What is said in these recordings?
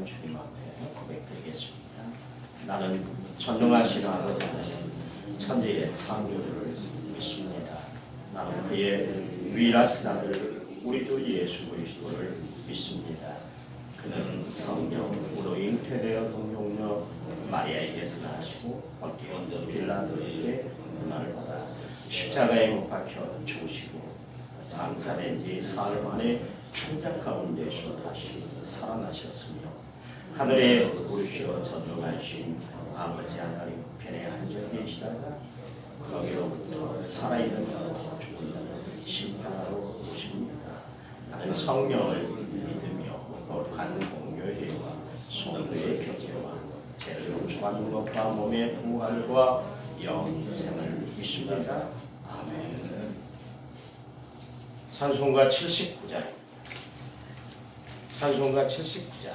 주님 앞에 고백드리겠습니다. 나는 전능하신 아버지 하나님 천지의 창조주를 믿습니다. 나는 그의 유일하신 아들 우리 주 예수 그리스도를 믿습니다. 그는 성령으로 잉태되어 동정녀 마리아에게서 나시고 본디오 빌라도에게 고난을 받아 십자가에 못 박혀 죽으시고 장사된 지 사흘 만에 충격 가운데서 다시 살아나셨으며 하늘에 오르시어 전능하신 아버지 하나님 편에 앉아 계시다가 거기로부터 살아있는 자와 죽은 자를 심판하러 오십니다. 나는 성령을 믿으며 거룩한 공교회와 성도의 교제와 죄를 용서받는 것과 몸의 부활과 영생을 믿습니다. 아멘. 찬송가 79장. 찬송가 79장.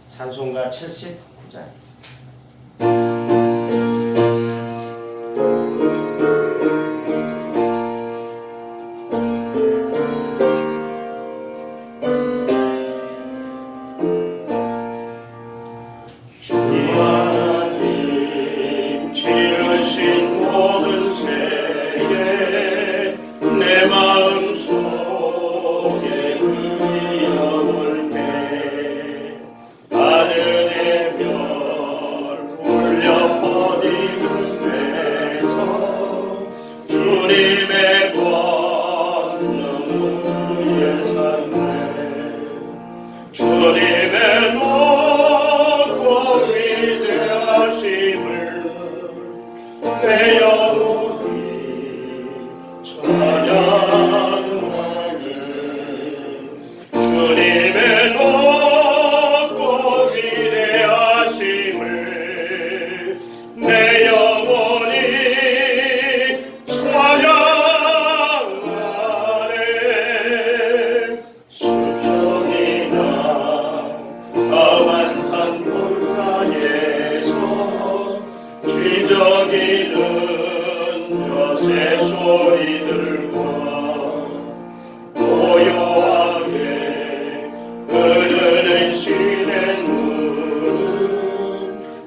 찬송가 79장. 주님의 높고 위대하심을 내 영혼이 찬양하네. 주님의 높고 위대하심을 내 영혼이 찬양하네. 숲속이나 험한 산 골짜기에서 쥐저귀는 젖의 소리들과 고요하게 흐르는 시냇물은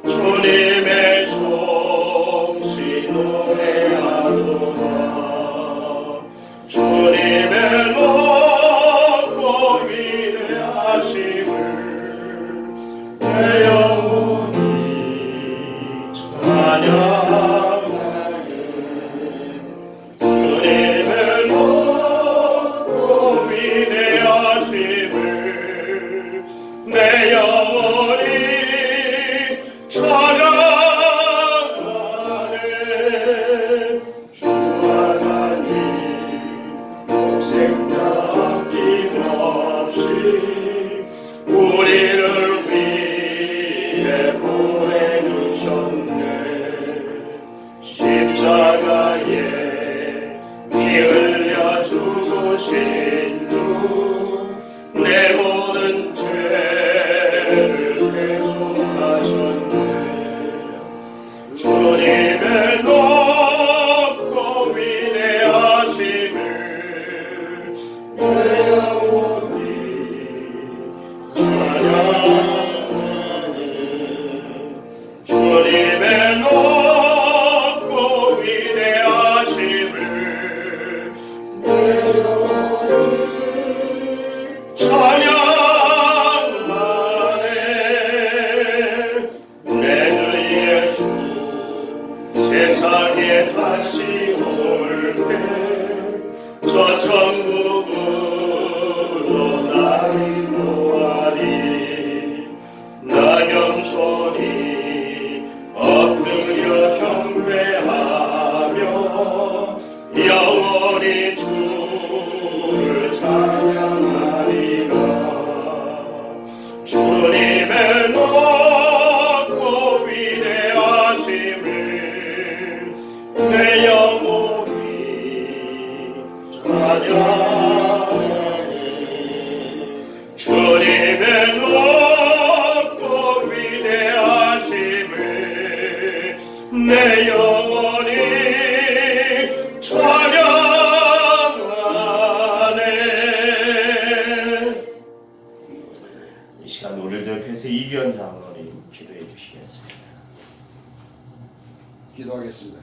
주님의 솜씨 노래하도다. 주님의 높고 위대하심을 내 영혼이 찬양하네. 주님의 높고 위대하심을 내 영혼이 찬양하네. 주 하나님 독생자 아낌없이 우리를 위해 보내주셨네. 십자가에 피 흘려 죽으신 주 내 모든 죄를 대속하셨네. 주님의 높고 위대하심을 내 영혼이 찬양하네. 주님의 높고 위대하심을 내 영혼이 찬양하네. 내 주 예수 세상에 다시 올 때 저 천국으로 날 인도하리. 나 겸손히 엎드려 경배하며 영원히 주를 찬양하리라. 주님의 높고 위대하심을 내 영혼이 찬양하네. 주님의 높고 위대하심을 내 영혼이 찬양 기도하겠습니다.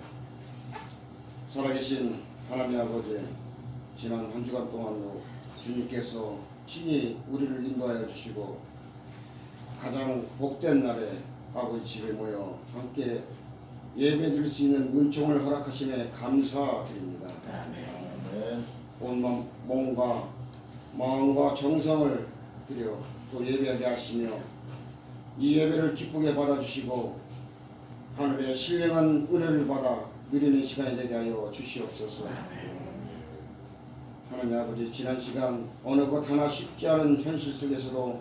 살아계신 하나님 아버지, 지난 한 주간 동안도 주님께서 친히 우리를 인도하여 주시고 가장 복된 날에 아버지 집에 모여 함께 예배드릴 수 있는 은총을 허락하심에 감사드립니다. 온 몸과 마음과 정성을 들여 또 예배하게 하시며 이 예배를 기쁘게 받아주시고 하늘의 신령한 은혜를 받아 누리는 시간이 되게 하여 주시옵소서. 하나님 아버지, 지난 시간 어느 것 하나 쉽지 않은 현실 속에서도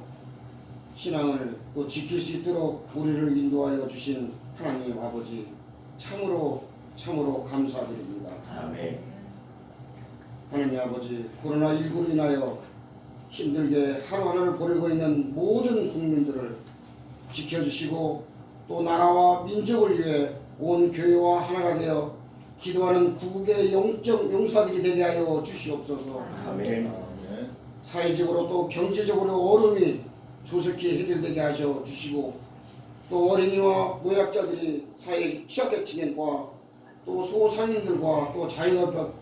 신앙을 또 지킬 수 있도록 우리를 인도하여 주신 하나님 아버지, 참으로 감사드립니다. 아멘. 하나님 아버지, 코로나19로 인하여 힘들게 하루하루를 보내고 있는 모든 국민들을 지켜주시고 또 나라와 민족을 위해 온 교회와 하나가 되어 기도하는 구국의 영적 용사들이 되게 하여 주시옵소서. 아멘. 사회적으로 또 경제적으로 어려움이 조속히 해결되게 하셔 주시고 또 어린이와 노약자들이 사회 취약계층과 또 소상인들과 또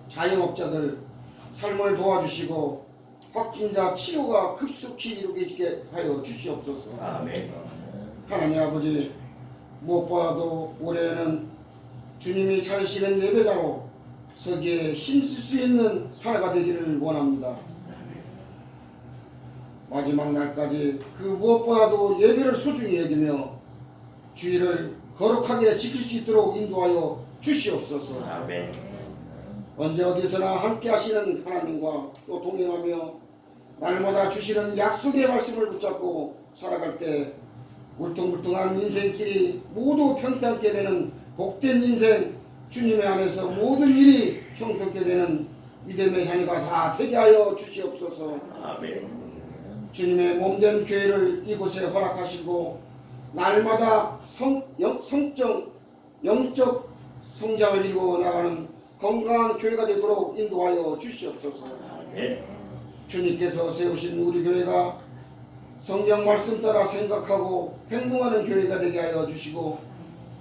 자영업자들 삶을 도와주시고 확진자 치료가 급속히 이루어지게 하여 주시옵소서. 아멘. 하나님 아버지, 무엇보다도 올해는 주님이 찾으시는 예배자로 서기에 힘쓸 수 있는 하나가 되기를 원합니다. 마지막 날까지 그 무엇보다도 예배를 소중히 여기며 주의를 거룩하게 지킬 수 있도록 인도하여 주시옵소서. 아멘. 언제 어디서나 함께 하시는 하나님과 또 동행하며 날마다 주시는 약속의 말씀을 붙잡고 살아갈 때 울퉁불퉁한 인생길이 모두 평탄하게 되는 복된 인생, 주님의 안에서 모든 일이 형통케 되는 믿음의 자녀가 다 되게 하여 주시옵소서. 아멘. 주님의 몸된 교회를 이곳에 허락하시고 날마다 영적 성장을 이루어 나가는 건강한 교회가 되도록 인도하여 주시옵소서. 아멘. 주님께서 세우신 우리 교회가 성경 말씀 따라 생각하고 행동하는 교회가 되게 하여 주시고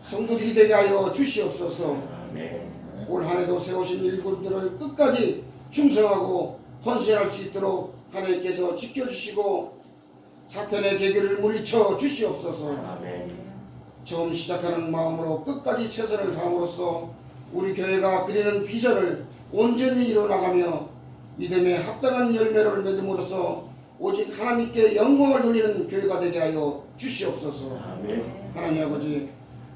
성도들이 되게 하여 주시옵소서. 아멘. 올 한해도 세우신 일꾼들을 끝까지 충성하고 헌신할 수 있도록 하나님께서 지켜주시고 사탄의 계계를 물리쳐 주시옵소서. 아멘. 처음 시작하는 마음으로 끝까지 최선을 다함으로써 우리 교회가 그리는 비전을 온전히 이뤄나가며 믿음에 합당한 열매를 맺음으로써 오직 하나님께 영광을 돌리는 교회가 되게 하여 주시옵소서. 아멘. 하나님 아버지,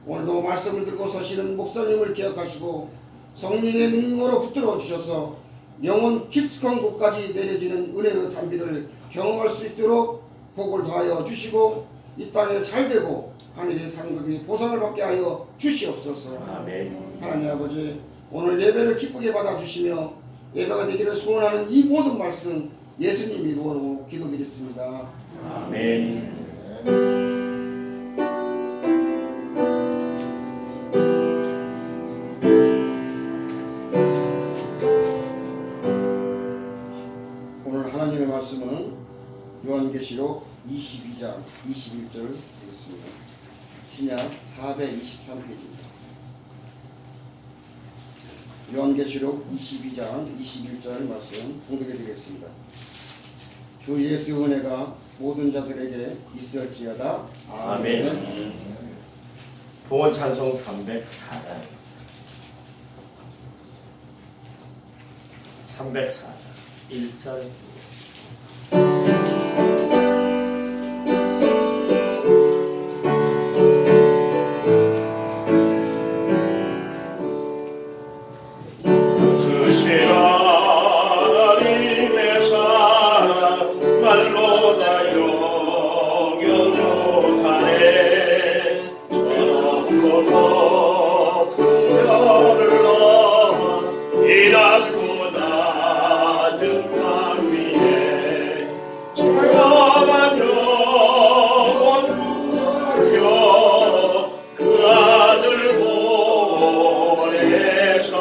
오늘도 말씀을 들고 서시는 목사님을 기억하시고 성령의 능력으로 붙들어 주셔서 영원 깊숙한 곳까지 내려지는 은혜의 단비를 경험할 수 있도록 복을 더하여 주시고 이 땅에 잘되고 하늘의 상급이 보상을 받게 하여 주시옵소서. 아멘. 하나님 아버지, 오늘 예배를 기쁘게 받아주시며 예배가 되기를 소원하는 이 모든 말씀 예수님 이름으로 기도드렸습니다. 아멘. 오늘 하나님의 말씀은 요한계시록 22장 21절 되겠습니다. 신약 423페이지입니다. 요한계시록 22장 21절 말씀 공독해 드리겠습니다. 주 예수 은혜가 모든 자들에게 있을지어다. 아멘. 봉헌 찬송 304장 1절 그 하나님의 사랑 말로 다 영영 못하네. 저녁도 높은 별을 넘어 이 낮고 낮은 땅 위에 찬양한 영혼 누려 그 아들 보혜사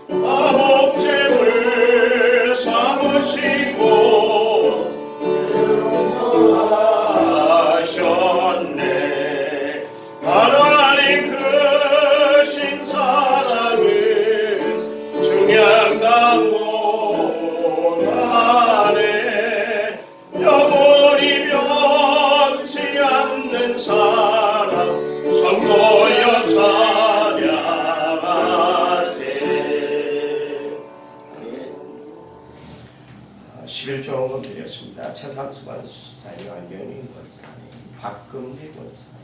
아무 11조 원금 드렸습니다. 최상수반 수집사님, 안경인 권사님, 박금리 권사님.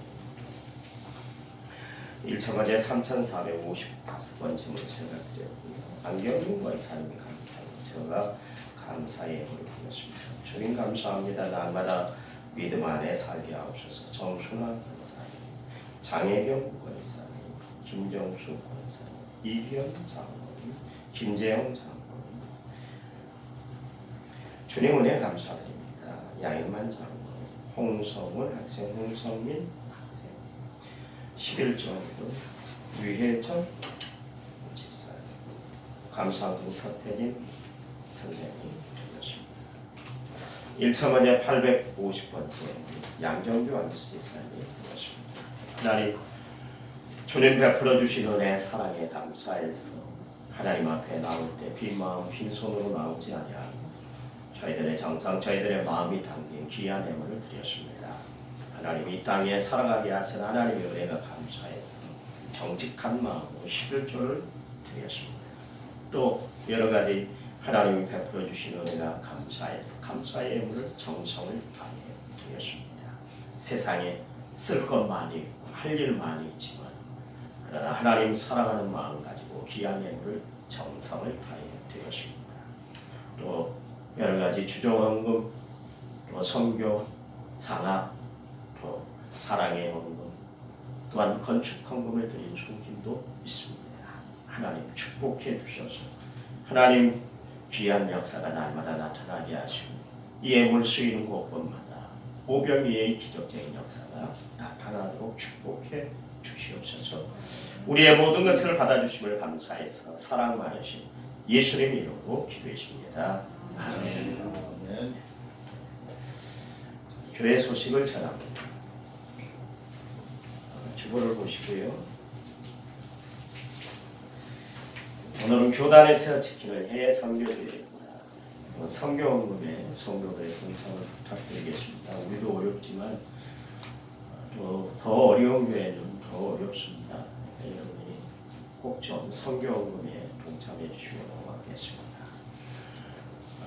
1천원에 3,455번 짐을 제가 드렸고요. 안경인 권사님이 감사해요. 제가 감사의 예물을 드렸습니다. 주님 감사합니다. 날마다 믿음 안에 살게 하옵소서. 정순환 권사님, 장혜경 권사님, 김정수 권사님, 이기현 장로님, 김재영 장로님. 주님 은혜 감사드립니다. 양일만 장로님, 홍성훈 학생, 홍성민 학생, 11조기도 유혜정 집사님, 감사동 서태진 선생님 드렸습니다. 1천원에 850번째 양정규 안수집사님 드렸습니다. 하나님, 주님 베풀어 주신 은혜 사랑에 감사해서 하나님 앞에 나올 때 빈마음 빈손으로 나오지 아니하고 저희들의 정성, 저희들의 마음이 담긴 귀한 예물을 드렸습니다. 하나님, 이 땅에 살아가게 하신 하나님의 은혜가 감사해서 정직한 마음으로 11조를 드렸습니다. 또 여러 가지 하나님이 베풀어 주신 은혜가 감사해서 감사의 예물을 정성을 다해 드렸습니다. 세상에 쓸 것 많이 있고 할 일 많이 있지만 그러나 하나님 사랑하는 마음 가지고 귀한 예물을 정성을 다해 드렸습니다. 또 여러 가지 주정헌금, 또 선교, 장학, 또 사랑의 헌금, 또한 건축 헌금을 드린 손길도 있습니다. 하나님 축복해 주셔서 하나님 귀한 역사가 날마다 나타나게 하시고 이 예물 쓰이는 곳곳마다 오병이의 기적적인 역사가 나타나도록 축복해 주시옵소서. 우리의 모든 것을 받아주심을 감사해서 사랑 많으신 예수님 이름으로 기도했습니다. 아멘. 교회 소식을 전합니다. 주보를 보시고요. 오늘은 교단에서 지키는 해외 선교제입니다. 선교헌금에 성도들의 동참을 부탁드리겠습니다. 우리도 어렵지만 또 더 어려운 교회는 더 어렵습니다. 여러분이 꼭 좀 선교헌금에 동참해 주시면 고맙겠습니다.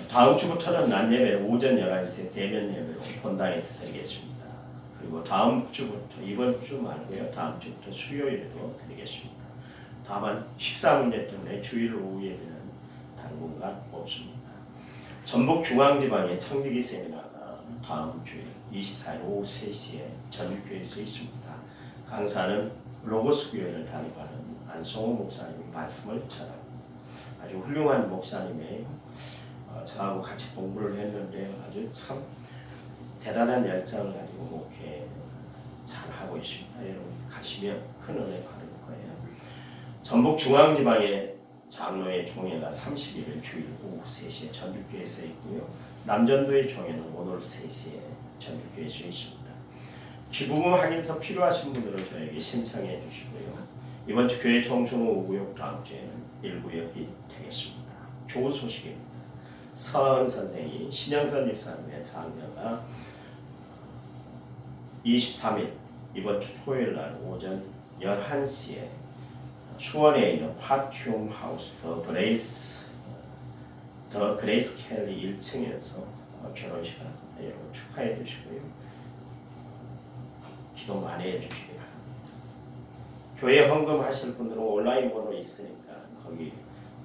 다음 주부터는 낮 예배를 오전 11시 대면 예배로 본당에서 드리겠습니다. 그리고 다음 주부터, 이번 주 말고요, 다음 주부터 수요일에도 드리겠습니다. 다만 식사 문제 때문에 주일 오후 예배는 당분간 없습니다. 전북중앙지방의 청지기 세미나가 다음 주일 24일 오후 3시에 전육교회에서 있습니다. 강사는 로고스 교회를 담임하는 안성호 목사님이 말씀을 전합니다. 아주 훌륭한 목사님이에요. 저하고 같이 공부를 했는데 아주 참 대단한 열정을 가지고 목회 잘하고 있습니다. 여러분 가시면 큰 은혜 받을 거예요. 전북중앙지방의 장로의 종회가 31일 주일 오후 3시에 전주교회에서 있고요. 남전도의 종회는 오늘 3시에 전주교회에서 있습니다. 기부금 확인서 필요하신 분들은 저에게 신청해 주시고요. 이번 주 교회 청소년 5구역 다음 주에는 1구역이 되겠습니다. 좋은 소식입니다. 서은 선생이 신영선 집사님의 장녀가 23일 이번 주 토요일 날 오전 11시에 수원에 있는 파티움 하우스 더 그레이스 켈리 1층에서 결혼식을 합니다. 여러분 축하해 주시고요. 기도 많이 해 주시기 바랍니다. 교회 헌금하실 분들은 온라인 번호 있으니까 거기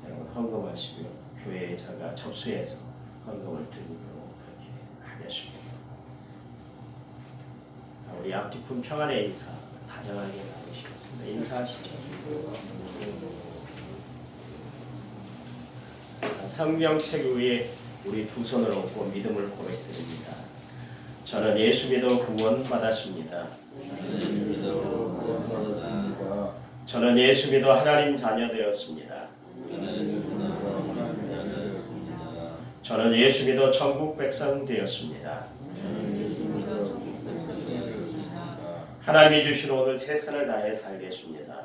여러분 헌금하시고요. 교회에 제가 접수해서 헌금을 드리도록 그렇게 하겠습니다. 우리 앞뒤품 평안의 인사 다정하게 나누시겠습니다. 인사하시죠. 성경책 위에 우리 두 손을 얹고 믿음을 고백드립니다. 저는 예수 믿어 구원 받았습니다. 저는 예수 믿어 하나님 자녀 되었습니다. 저는 예수 믿어 천국 백성 되었습니다. 하나님이 주신 오늘 최선을 다해 살겠습니다.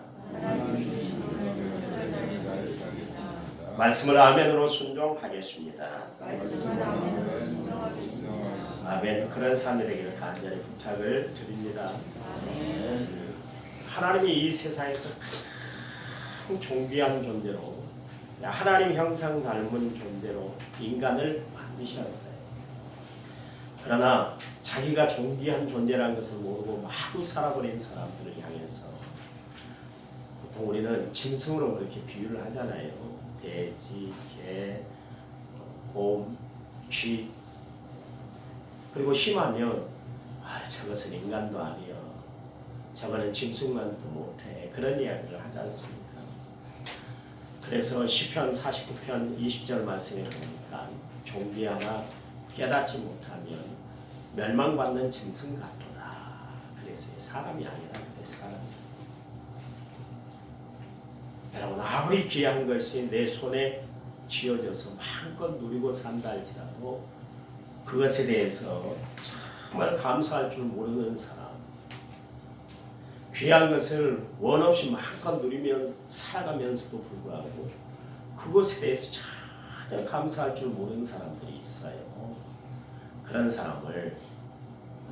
말씀을 아멘으로 순종하겠습니다. 아멘. 그런 삶이 되기를 간절히 부탁을 드립니다. 하나님이 이 세상에서 가장 존귀한 존재로 하나님 형상 닮은 존재로 인간을 반드시 했어요. 그러나 자기가 존귀한 존재라는 것을 모르고 마구 살아버린 사람들을 향해서 보통 우리는 짐승으로 그렇게 비유를 하잖아요. 돼지, 개, 곰, 쥐. 그리고 심하면 저것은 인간도 아니여. 저거는 짐승만도 못해. 그런 이야기를 하지 않습니까? 그래서 시편 49편 20절 말씀에 보니까 종기 하나 깨닫지 못하면 멸망받는 짐승 같도다. 그래서 사람이 아니라 그래 사람. 여러분 아무리 귀한 것이 내 손에 쥐어져서 마음껏 누리고 산다 할지라도 그것에 대해서 정말 감사할 줄 모르는 사람, 귀한 것을 원 없이 마음껏 누리며 살아가면서도 불구하고 그것에 대해서 전혀 감사할 줄 모르는 사람들이 있어요. 그런 사람을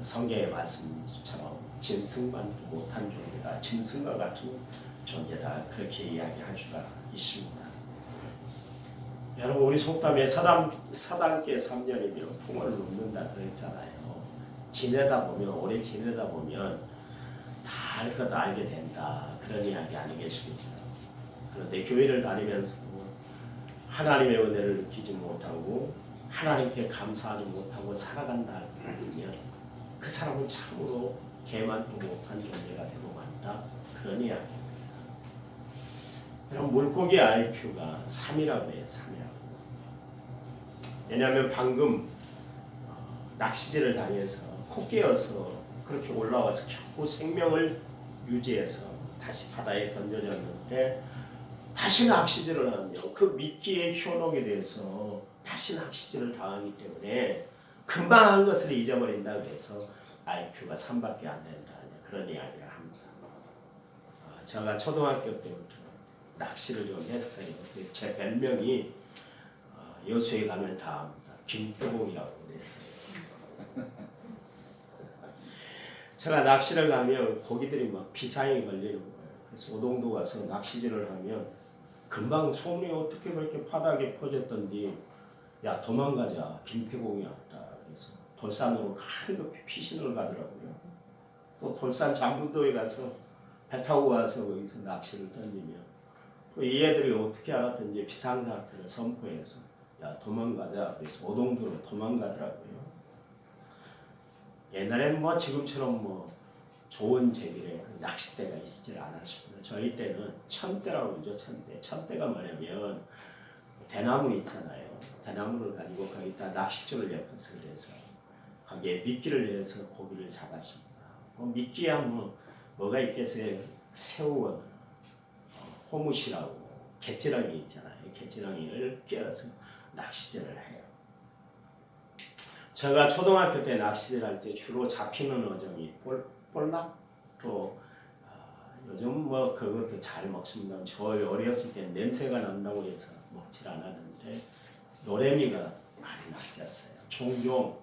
성경의 말씀처럼 짐승만도 못한 존재다, 짐승과 같은 존재다, 그렇게 이야기할 수가 있습니다. 여러분 우리 속담에 사단께 3년이면 풍을 눕는다 그랬잖아요. 지내다 보면 오래 지내다 보면 다 알 것 알게 된다, 그런 이야기 아니겠습니까? 그런데 교회를 다니면서 하나님의 은혜를 느끼지 못하고 하나님께 감사하지 못하고 살아간다 하면 그 사람은 참으로 개만도 못한 존재가 되고 만다, 그런 이야기입니다. 여러분 물고기 IQ가 3이라고 해요. 3이라고. 왜냐하면 방금 낚시질을 당해서 코 깨어서 그렇게 올라와서 겨우 생명을 유지해서 다시 바다에 던져졌는데 다시 낚시질을 하며 그 미끼에 현혹이 돼서 다시 낚시질을 당하기 때문에 금방 한 것을 잊어버린다 그래서 IQ가 3밖에 안 된다, 그런 이야기를 합니다. 제가 초등학교 때부터 낚시를 좀 했어요. 제 별명이 여수에 가면 다 압니다. 김태봉이라고 그랬어요. 제가 낚시를 가면 고기들이 막 비상이 걸리는 거예요. 그래서 오동도 가서 낚시질을 하면 금방 소문이 어떻게 그렇게 바닥에 퍼졌던지, 야 도망가자, 김태봉이 왔다. 그래서 돌산으로 한급히 피신을 가더라고요. 또 돌산 잠분도에 가서 배 타고 가서 거기서 낚시를 던지면 이 애들이 어떻게 알았던지 비상사태를 선포해서 야 도망가자, 그래서 오동도로 도망가더라고요. 옛날에는 뭐 지금처럼 뭐 좋은 재질의 낚싯대가 있지 않았습니다. 저희 때는 천대라고 그러죠. 천대가 뭐냐면 대나무 있잖아요. 대나무를 가지고 거기다 낚싯줄을 엮어서 그래서 거기에 미끼를 내서 고기를 잡았습니다. 미끼야 뭐가 있겠어요. 새우, 호무시라고 갯지렁이 있잖아요. 갯지렁이를 끼워서 낚시질을 해요. 제가 초등학교 때 낚시질 할 때 주로 잡히는 어종이 볼락, 또 요즘 뭐 그것도 잘 먹습니다. 저 어렸을 때 냄새가 난다고 해서 먹질 않았는데 노래미가 많이 낚였어요. 종종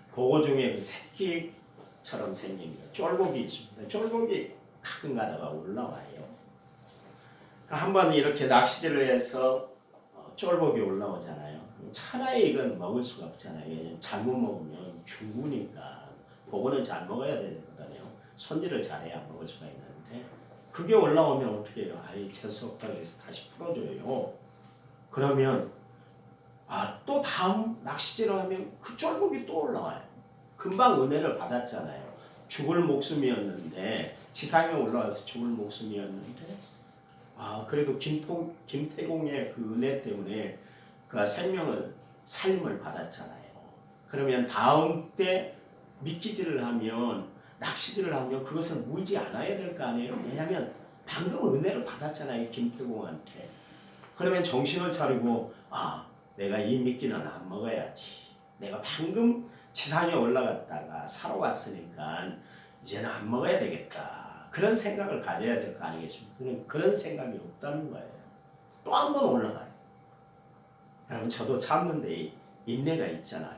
그거 중에 그 새끼처럼 생긴 쫄복이 있습니다. 쫄복이 가끔 가다가 올라와요. 한번 이렇게 낚시질을 해서 쫄복이 올라오잖아요. 차라리 이건 먹을 수가 없잖아요. 잘못 먹으면 죽으니까 그거는 잘 먹어야 되거든요. 손질을 잘해야 먹을 수가 있는데 그게 올라오면 어떻게 해요? 아이 재수 없다고 해서 다시 풀어줘요. 그러면 또 다음 낚시질을 하면 그 쫄복이 또 올라와요. 금방 은혜를 받았잖아요. 죽을 목숨이었는데 지상에 올라와서 죽을 목숨이었는데 그래도 김태공의 그 은혜 때문에 그 생명을 살림을 받았잖아요. 그러면 다음 때 미끼질을 하면 낚시질을 하면 그것을 물지 않아야 될 거 아니에요. 왜냐하면 방금 은혜를 받았잖아요. 김태공한테. 그러면 정신을 차리고 내가 이 미끼는 안 먹어야지. 내가 방금 지상에 올라갔다가 살아왔으니까 이제는 안 먹어야 되겠다. 그런 생각을 가져야 될 거 아니겠습니까? 그런 생각이 없다는 거예요. 또 한 번 올라가요. 여러분 저도 참는데 인내가 있잖아요.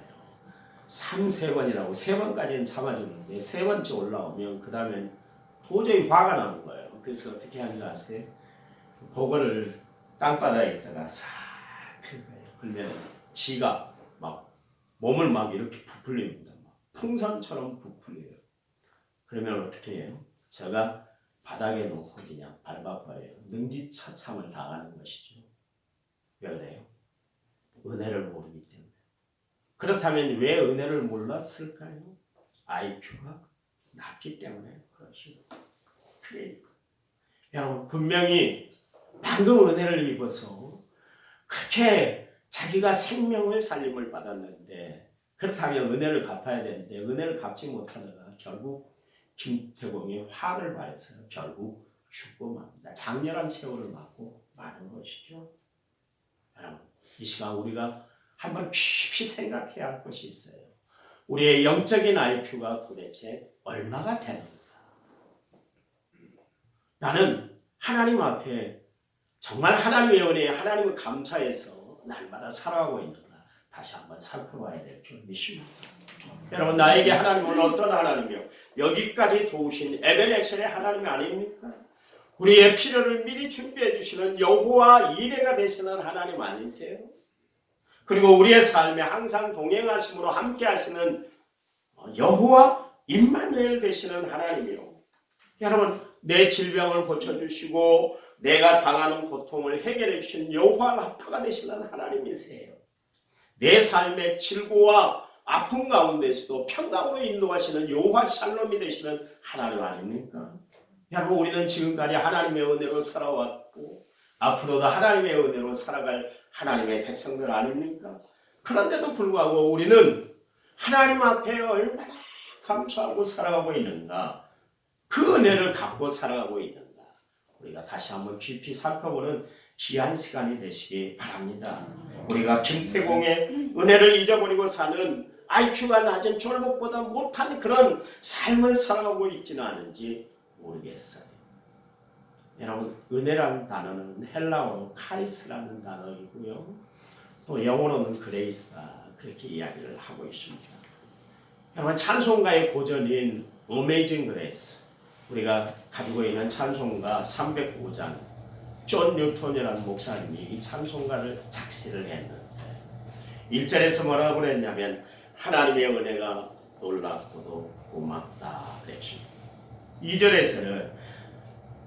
3-4번이라고 3번까지는 참아주는데 3번째 올라오면 그 다음엔 도저히 화가 나는 거예요. 그래서 어떻게 하는지 아세요? 그거를 땅바닥에다가 싹 긁어요. 그러면 지가 막 몸을 막 이렇게 부풀립니다. 풍선처럼 부풀려요. 그러면 어떻게 해요? 제가 바닥에 놓고 그냥 밟아버려요. 능지처참을 당하는 것이죠. 왜 그래요? 은혜를 모르기 때문에. 그렇다면 왜 은혜를 몰랐을까요? IQ가 낮기 때문에 그러시죠. 그러니까 여러분 분명히 방금 은혜를 입어서 그렇게 자기가 생명을 살림을 받았는데 그렇다면 은혜를 갚아야 되는데 은혜를 갚지 못하다가 결국 김태공이 화를 발해서 결국 죽고 맙니다. 장렬한 최후를 맞고 마는 것이죠. 여러분 이 시간 우리가 한번 깊이 생각해야 할 것이 있어요. 우리의 영적인 IQ가 도대체 얼마가 되는가? 나는 하나님 앞에 정말 하나님의 은혜에 하나님을 감사해서 날마다 살아가고 있는가? 다시 한번 살펴봐야 될 줄 믿습니다. 여러분 나에게 하나님은 어떤 하나님이요? 여기까지 도우신 에베네셀의 하나님이 아닙니까? 우리의 필요를 미리 준비해 주시는 여호와 이레가 되시는 하나님 아니세요? 그리고 우리의 삶에 항상 동행하심으로 함께 하시는 여호와 임마누엘 되시는 하나님이요. 여러분 내 질병을 고쳐주시고 내가 당하는 고통을 해결해 주신 여호와 라파가 되시는 하나님이세요. 내 삶의 질고와 아픔 가운데서도 평강으로 인도하시는 여호와 샬롬이 되시는 하나님 아닙니까? 여러분 우리는 지금까지 하나님의 은혜로 살아왔고 앞으로도 하나님의 은혜로 살아갈 하나님의 백성들 아닙니까? 그런데도 불구하고 우리는 하나님 앞에 얼마나 감사하고 살아가고 있는가? 그 은혜를 갖고 살아가고 있는가? 우리가 다시 한번 깊이 살펴보는 귀한 시간이 되시기 바랍니다. 우리가 김태공의 은혜를 잊어버리고 사는 IQ가 낮은 졸목보다 못한 그런 삶을 살아가고 있지는 않은지 모르겠어요. 여러분 은혜라는 단어는 헬라어로 카리스라는 단어이고요. 또 영어로는 그레이스다 그렇게 이야기를 하고 있습니다. 여러분 찬송가의 고전인 Amazing Grace 우리가 가지고 있는 찬송가 305장 존 뉴턴이라는 목사님이 이 찬송가를 작시를 했는데 1절에서 뭐라고 그랬냐면 하나님의 은혜가 놀랍고도 고맙다 그랬습니다. 2절에서는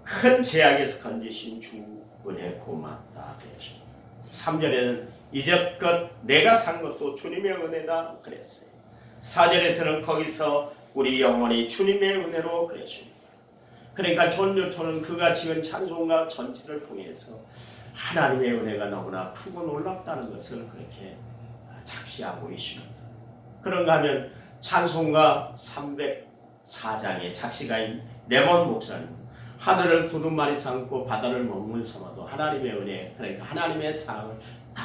큰 제약에서 건지신 주 은혜 고맙다 그랬습니다. 3절에는 이제껏 내가 산 것도 주님의 은혜다 그랬어요. 4절에서는 거기서 우리 영혼이 주님의 은혜로 그랬습니다. 그러니까 존 뉴턴은 그가 지은 찬송가 전체를 통해서 하나님의 은혜가 너무나 크고 놀랍다는 것을 그렇게 작시하고 있습니다. 그런가 하면 찬송가 304장의 작시가인 레몬 목사님 하늘을 두루마리 삼고 바다를 먹물 삼아도 하나님의 은혜 그러니까 하나님의 사랑을 다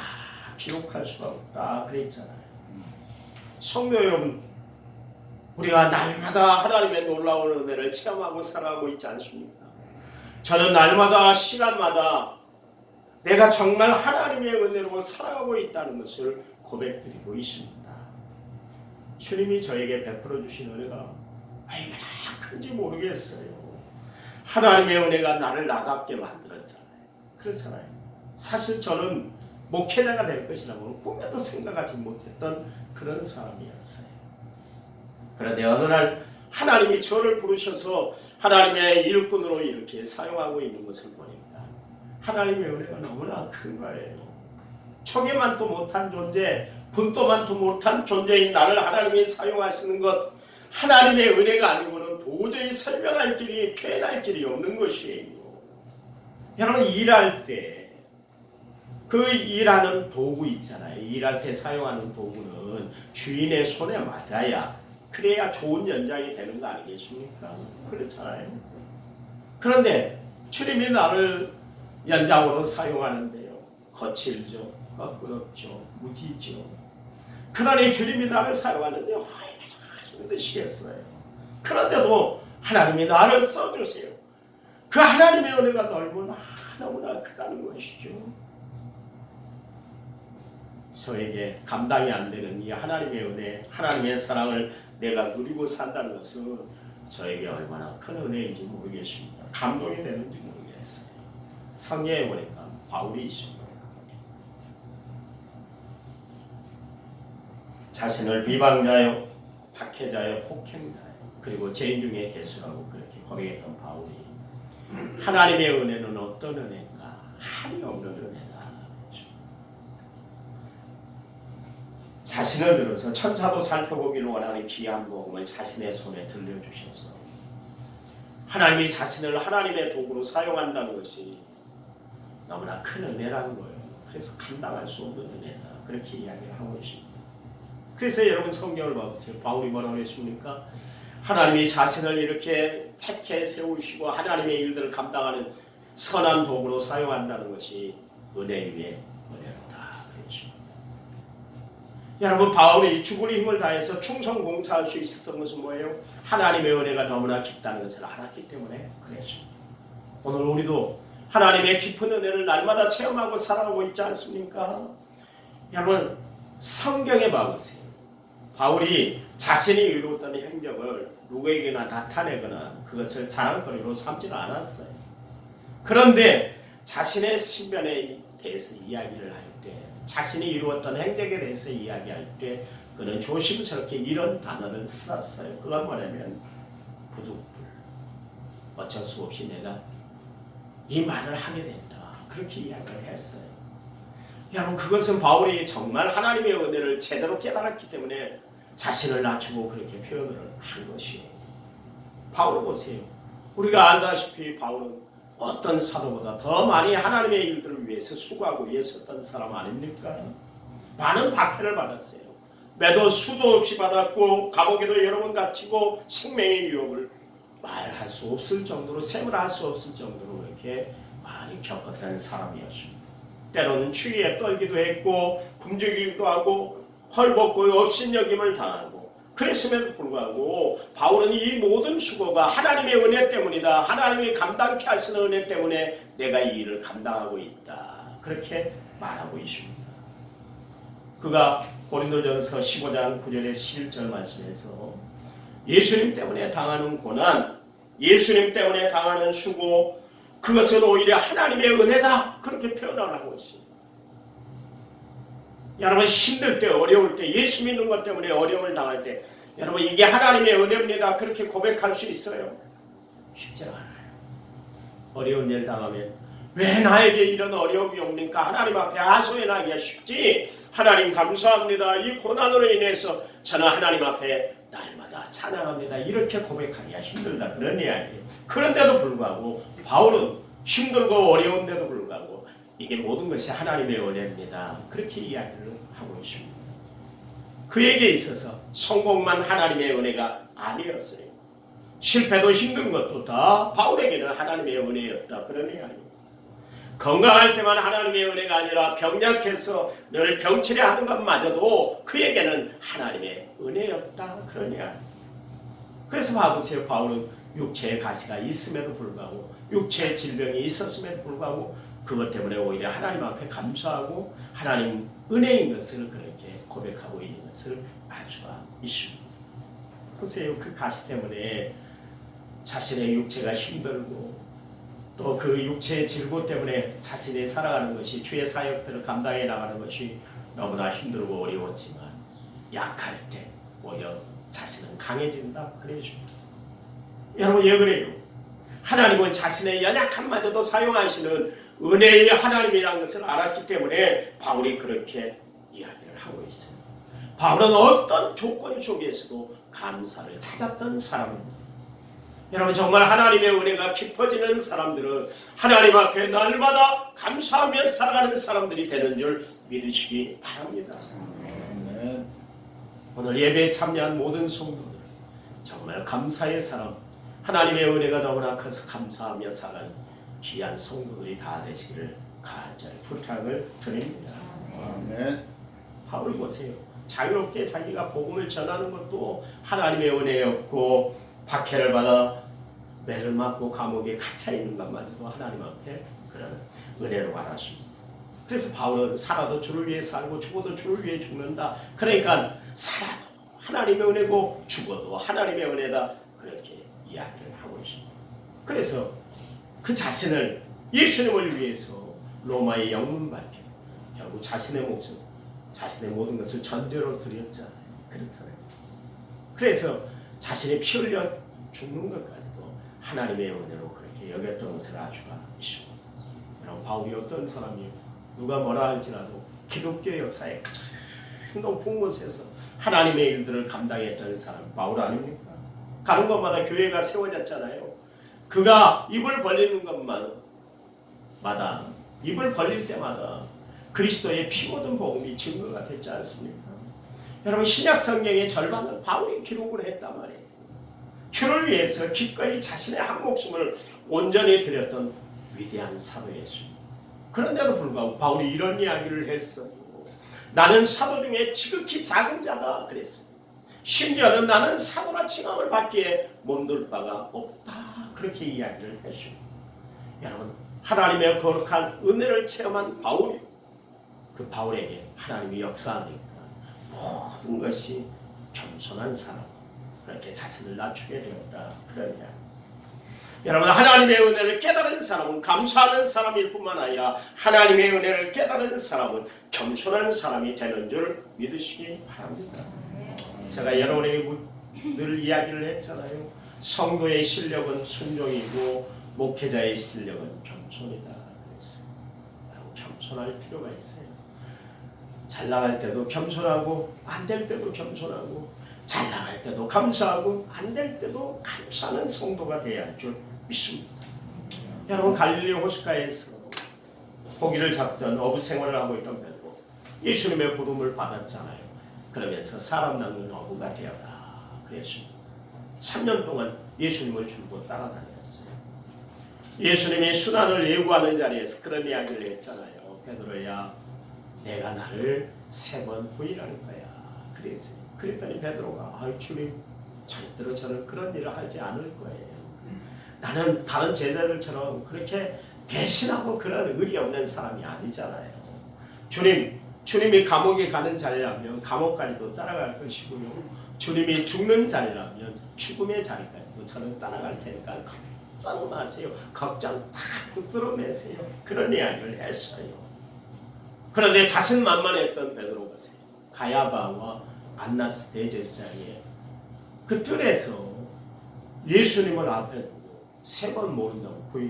기록할 수가 없다 그랬잖아요. 성도 여러분 우리가 날마다 하나님의 놀라운 은혜를 체험하고 살아가고 있지 않습니까? 저는 날마다 시간마다 내가 정말 하나님의 은혜로 살아가고 있다는 것을 고백드리고 있습니다. 주님이 저에게 베풀어 주신 은혜가 얼마나 큰지 모르겠어요. 하나님의 은혜가 나를 나답게 만들었잖아요. 그렇잖아요. 사실 저는 목회자가 될 것이라고 꿈에도 생각하지 못했던 그런 사람이었어요. 그런데 어느 날 하나님이 저를 부르셔서 하나님의 일꾼으로 이렇게 사용하고 있는 것을 보니까 하나님의 은혜가 너무나 큰 거예요. 초계만도 못한 존재, 분도만도 못한 존재인 나를 하나님이 사용하시는 것 하나님의 은혜가 아니고는 도저히 설명할 길이 표현할 길이 없는 것이에요. 여러분 일할 때 그 일하는 도구 있잖아요. 일할 때 사용하는 도구는 주인의 손에 맞아야 그래야 좋은 연장이 되는 거 아니겠습니까? 그렇잖아요. 그런데 주님이 나를 연장으로 사용하는데요. 거칠죠, 거끄럽죠, 무디죠. 그러니 주님이 나를 사용하는데 얼마나 힘드시겠어요. 그런데도 하나님이 나를 써주세요. 그 하나님의 은혜가 넓은 너무나 크다는 것이죠. 저에게 감당이 안 되는 이 하나님의 은혜, 하나님의 사랑을 내가 누리고 산다는 것은 저에게 얼마나 큰 은혜인지 모르겠습니다. 감동이 되는지 모르겠어요. 성경에 보니까 바울이 있습니다. 자신을 비방자요, 박해자요, 폭행자요, 그리고 죄인 중에 괴수라고 그렇게 고백했던 바울이 하나님의 은혜는 어떤 은혜인가? 한이 없는 은혜다. 자신을 들어서 천사도 살펴보기를 원하는 귀한 복음을 자신의 손에 들려주셔서 하나님이 자신을 하나님의 도구로 사용한다는 것이 너무나 큰 은혜라는 거예요. 그래서 감당할 수 없는 은혜다. 그렇게 이야기를 하고 있습니다. 그래서 여러분 성경을 봐보세요. 바울이 뭐라고 했습니까? 하나님이 자신을 이렇게 택해 세우시고 하나님의 일들을 감당하는 선한 도구로 사용한다는 것이 은혜 위에 은혜로다. 그렇죠. 여러분 바울이 죽을 힘을 다해서 충성 봉사할 수 있었던 것은 뭐예요? 하나님의 은혜가 너무나 깊다는 것을 알았기 때문에 그랬습니다. 오늘 우리도 하나님의 깊은 은혜를 날마다 체험하고 살아가고 있지 않습니까? 여러분 성경에 봐보세요. 바울이 자신이 이루었던 행적을 누구에게나 나타내거나 그것을 자랑거리로 삼지는 않았어요. 그런데 자신의 신변에 대해서 이야기를 할 때, 자신이 이루었던 행적에 대해서 이야기할 때 그는 조심스럽게 이런 단어를 썼어요. 그건 뭐냐면 부득불, 어쩔 수 없이 내가 이 말을 하게 된다. 그렇게 이야기를 했어요. 여러분 그것은 바울이 정말 하나님의 은혜를 제대로 깨달았기 때문에 자신을 낮추고 그렇게 표현을 한 것이에요. 바울 보세요. 우리가 알다시피 바울은 어떤 사도보다 더 많이 하나님의 일들을 위해서 수고하고 애썼던 사람 아닙니까? 많은 박해를 받았어요. 매도 수도 없이 받았고 감옥에도 여러 번 갇히고 생명의 위협을 말할 수 없을 정도로 세물할 수 없을 정도로 이렇게 많이 겪었던 사람이었습니다. 때로는 추위에 떨기도 했고 굶주리기도 하고 헐벗고 업신여김을 당하고 그랬음에도 불구하고 바울은 이 모든 수고가 하나님의 은혜 때문이다. 하나님이 감당케 하시는 은혜 때문에 내가 이 일을 감당하고 있다. 그렇게 말하고 있습니다. 그가 고린도전서 15장 9절에 11절 말씀에서 예수님 때문에 당하는 고난, 예수님 때문에 당하는 수고, 그것은 오히려 하나님의 은혜다. 그렇게 표현을 하고 있습니다. 여러분 힘들 때 어려울 때 예수 믿는 것 때문에 어려움을 당할 때 여러분 이게 하나님의 은혜입니다. 그렇게 고백할 수 있어요? 쉽지 않아요. 어려운 일 당하면 왜 나에게 이런 어려움이 옵니까? 하나님 앞에 하소연하기가 쉽지. 하나님 감사합니다. 이 고난으로 인해서 저는 하나님 앞에 날마다 찬양합니다. 이렇게 고백하기가 힘들다. 그런 이야기예요. 그런데도 불구하고 바울은 힘들고 어려운데도 불구하고 이게 모든 것이 하나님의 은혜입니다. 그렇게 이야기를 하고 있습니다. 그에게 있어서 성공만 하나님의 은혜가 아니었어요. 실패도 힘든 것도 다 바울에게는 하나님의 은혜였다. 그런 이야기입니다. 건강할 때만 하나님의 은혜가 아니라 병약해서 늘 병치레 하는 것마저도 그에게는 하나님의 은혜였다. 그런 이야기입니다. 그래서 봐보세요. 바울은 육체의 가시가 있음에도 불구하고 육체의 질병이 있었음에도 불구하고 그것 때문에 오히려 하나님 앞에 감사하고 하나님 은혜인 것을 그렇게 고백하고 있는 것을 알 수가 있습니다. 보세요. 그 가시 때문에 자신의 육체가 힘들고 또 그 육체의 질고 때문에 자신이 살아가는 것이 주의 사역들을 감당해 나가는 것이 너무나 힘들고 어려웠지만 약할 때 오히려 자신은 강해진다. 그래줍니다. 여러분 왜 그래요? 하나님은 자신의 연약함마저도 사용하시는 은혜의 하나님이라는 것을 알았기 때문에 바울이 그렇게 이야기를 하고 있어요. 바울은 어떤 조건 속에서도 감사를 찾았던 사람입니다. 여러분 정말 하나님의 은혜가 깊어지는 사람들은 하나님 앞에 날마다 감사하며 살아가는 사람들이 되는 줄 믿으시기 바랍니다. 오늘 예배에 참여한 모든 성도들 정말 감사의 사람, 하나님의 은혜가 너무나 커서 감사하며 살아가는 귀한 성도들이 다 되시기를 간절히 부탁을 드립니다. 아멘. 바울이 보세요. 자유롭게 자기가 복음을 전하는 것도 하나님의 은혜였고 박해를 받아 매를 맞고 감옥에 갇혀 있는 것만으로도 하나님 앞에 그런 은혜로 말하십니다. 그래서 바울은 살아도 주를 위해 살고 죽어도 주를 위해 죽는다. 그러니까 살아도 하나님의 은혜고 죽어도 하나님의 은혜다. 그렇게 이야기를 하고 있습니다. 그래서 그 자신을 예수님을 위해서 로마의 영문 밝혀 결국 자신의 목숨, 자신의 모든 것을 전제로 드렸잖아요. 그렇잖아요. 그래서 자신의 피 흘려 죽는 것까지도 하나님의 은혜로 그렇게 여겼던 것을 알 수가 있습니다. 여러분, 바울이 어떤 사람이요? 누가 뭐라 할지라도 기독교 역사에 가장 높은 곳에서 하나님의 일들을 감당했던 사람 바울 아닙니까? 가는 곳마다 교회가 세워졌잖아요. 그가 입을 벌리는 것마다 입을 벌릴 때마다 그리스도의 피 묻은 복음이 증거가 됐지 않습니까? 여러분, 신약 성경의 절반을 바울이 기록을 했단 말이에요. 주를 위해서 기꺼이 자신의 한 목숨을 온전히 드렸던 위대한 사도였습니다. 그런데도 불구하고 바울이 이런 이야기를 했어요. 나는 사도 중에 지극히 작은 자다 그랬어요. 심지어는 나는 사도라 칭함을 받기에 몸둘 바가 없다 그렇게 이야기를 했습니다. 여러분, 하나님의 거룩한 은혜를 체험한 바울이 그 바울에게 하나님이 역사하니까 모든 것이 겸손한 사람, 그렇게 자신을 낮추게 되었다 그런 이야기. 여러분, 하나님의 은혜를 깨달은 사람은 감사하는 사람일 뿐만 아니라 하나님의 은혜를 깨달은 사람은 겸손한 사람이 되는 줄 믿으시기 바랍니다. 제가 여러분에게 늘 이야기를 했잖아요. 성도의 실력은 순종이고 목회자의 실력은 겸손이다 그랬어요. 겸손할 필요가 있어요. 잘 나갈 때도 겸손하고 안 될 때도 겸손하고 잘 나갈 때도 감사하고 안 될 때도 감사하는 성도가 되어야 할 줄 믿습니다. 여러분, 갈릴리 호숫가에서 고기를 잡던 어부 생활을 하고 있던 베드로, 예수님의 부름을 받았잖아요. 그러면서 사람 낚는 어부가 되어라 그랬습니다. 3년 동안 예수님을 줄곧 따라다녔어요. 예수님이 순환을 예고하는 자리에서 그런 이야기를 했잖아요. 베드로야, 내가 나를 3번 부인할 거야 그랬어요. 그랬더니 베드로가 아이 주님, 절대로 저는 그런 일을 하지 않을 거예요. 나는 다른 제자들처럼 그렇게 배신하고 그런 의리 없는 사람이 아니잖아요. 주님이 감옥에 가는 자리라면 감옥까지도 따라갈 것이고요. 주님이 죽는 자리라면 죽음의 자리까지도 저는 따라갈 테니까 걱정 마세요. 걱정 다 붙들어 매세요. 그런 이야기를 했어요. 그런데 자신만만했던 베드로가 가야바와 안나스 대제사장의 그 뜰에서 예수님을 앞에 두고 3번 모른다고 부인